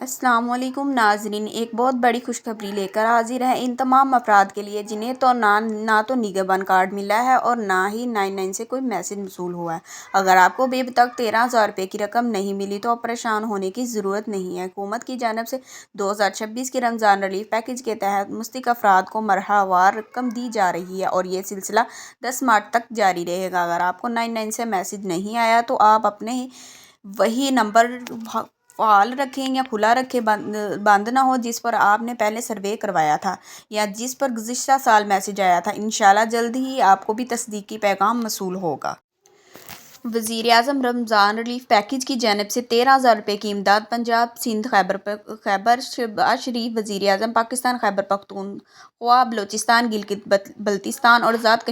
अस्सलाम वालेकुम नाज़रीन, एक बहुत बड़ी खुशखबरी लेकर हाजिर है इन तमाम अफराद के लिए जिन्हें तो ना तो निगहबान कार्ड मिला है और ना ही 99 से कोई मैसेज मौसूल हुआ है। अगर आपको भी अब तक 13,000 रुपये की रकम नहीं मिली तो अब परेशान होने की ज़रूरत नहीं है। हुकूमत की जानिब से 2026 के रमज़ान रिलीफ पैकेज के तहत मुस्तहिक़ अफराद को मरहलावार रकम दी जा रही है और ये सिलसिला 10 मार्च तक जारी रहेगा। अगर आपको 99 से मैसेज नहीं आया तो आप अपने वही नंबर फ़ाल रखें या खुला रखें, बंद ना हो जिस पर आपने पहले सर्वे करवाया था या जिस पर गुज़िश्ता साल मैसेज आया था। इंशाल्लाह जल्द ही आपको भी तस्दीकी पैगाम मौसूल होगा। वज़ीर-ए-आज़म रमज़ान रिलीफ पैकेज की जानिब से 13,000 रुपये की इमदाद पंजाब, सिंध, खैबर शहबाज शरीफ, वज़ीर-ए-आज़म पाकिस्तान, खैबर पख्तूनख्वा, बलूचिस्तान, गिलगित बल्तिस्तान और आज़ाद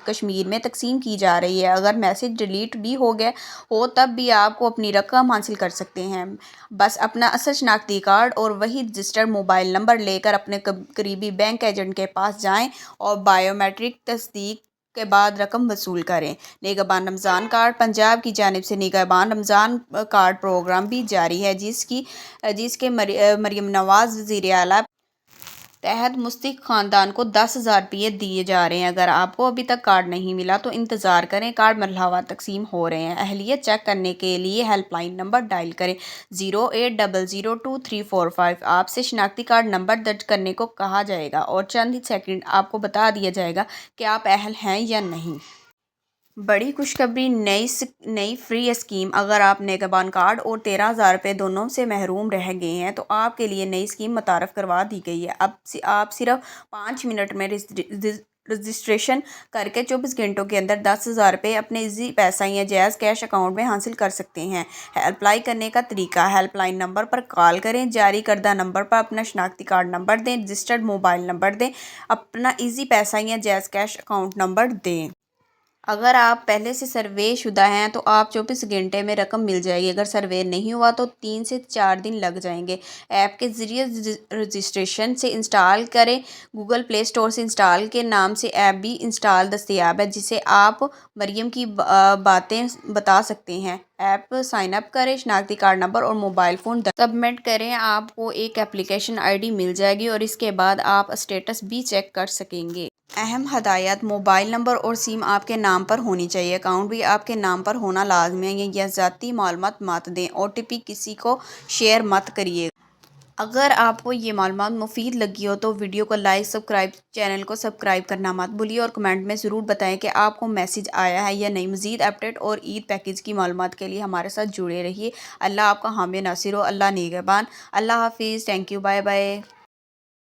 कश्मीर में तकसीम की जा रही है। अगर मैसेज डिलीट भी हो गए हो तब भी आपको अपनी रकम हासिल कर सकते हैं। बस अपना असल शनाख्ती कार्ड और वही रजिस्टर्ड मोबाइल नंबर लेकर अपने करीबी बैंक एजेंट के पास जाएँ और बायोमेट्रिक तस्दीक के बाद रकम वसूल करें। निगहबान रमज़ान कार्ड पंजाब की जानिब से निगहबान रमज़ान कार्ड प्रोग्राम भी जारी है जिसके मरियम नवाज़ वज़ीर आला तहत मुस्तहिक़ ख़ानदान को 10,000 रुपये दिए जा रहे हैं। अगर आपको अभी तक कार्ड नहीं मिला तो इंतज़ार करें, कार्ड मरहलावार तकसीम हो रहे हैं। अहलियत चेक करने के लिए हेल्पलाइन नंबर डायल करें 08002345। आपसे शनाख्ती कार्ड नंबर दर्ज करने को कहा जाएगा और चंद ही सेकंड आपको बता दिया जाएगा कि आप अहल हैं या नहीं। बड़ी खुशखबरी, नई फ्री स्कीम। अगर आप निगहबान कार्ड और 13,000 रुपये दोनों से महरूम रह गए हैं तो आपके लिए नई स्कीम मुतारफ़ करवा दी गई है। अब आप सिर्फ 5 मिनट में रजिस्ट्रेशन करके 24 घंटों के अंदर 10,000 रुपये अपने इजी पैसा या जायज़ कैश अकाउंट में हासिल कर सकते हैं। अप्लाई करने का तरीका, हेल्पलाइन नंबर पर कॉल करें, जारी करदा नंबर पर अपना शनाख्ती कार्ड नंबर दें, रजिस्टर्ड मोबाइल नंबर दें, अपना इजी पैसा या जायज़ कैश अकाउंट नंबर दें। अगर आप पहले से सर्वे शुदा हैं तो आप 24 घंटे में रकम मिल जाएगी। अगर सर्वे नहीं हुआ तो 3 से 4 दिन लग जाएंगे। ऐप के ज़रिए रजिस्ट्रेशन से इंस्टॉल करें। गूगल प्ले स्टोर से इंस्टॉल के नाम से ऐप भी इंस्टॉल दस्तयाब है जिसे आप मरियम की बातें बता सकते हैं। ऐप साइन अप करें, शनाख्ती कार्ड नंबर और मोबाइल फ़ोन सबमिट करें। आपको एक एप्लीकेशन आईडी मिल जाएगी और इसके बाद आप स्टेटस भी चेक कर सकेंगे। अहम हदायत, मोबाइल नंबर और सिम आपके नाम पर होनी चाहिए। अकाउंट भी आपके नाम पर होना लाजमी है। यह ज़ाती मालूमात मत दें। OTP किसी को शेयर मत करिए। अगर आपको ये मालूमात मुफीद लगी हो तो वीडियो को लाइक, चैनल को सब्सक्राइब करना मत भूलिए और कमेंट में ज़रूर बताएं कि आपको मैसेज आया है या नहीं। मज़ीद अपडेट और ईद पैकेज की मालूमात के लिए हमारे साथ जुड़े रहिए। अल्लाह आपका हामी नासिर हो। अल्लाह निगहबान। अल्लाह हाफिज़। Thank you. Bye bye.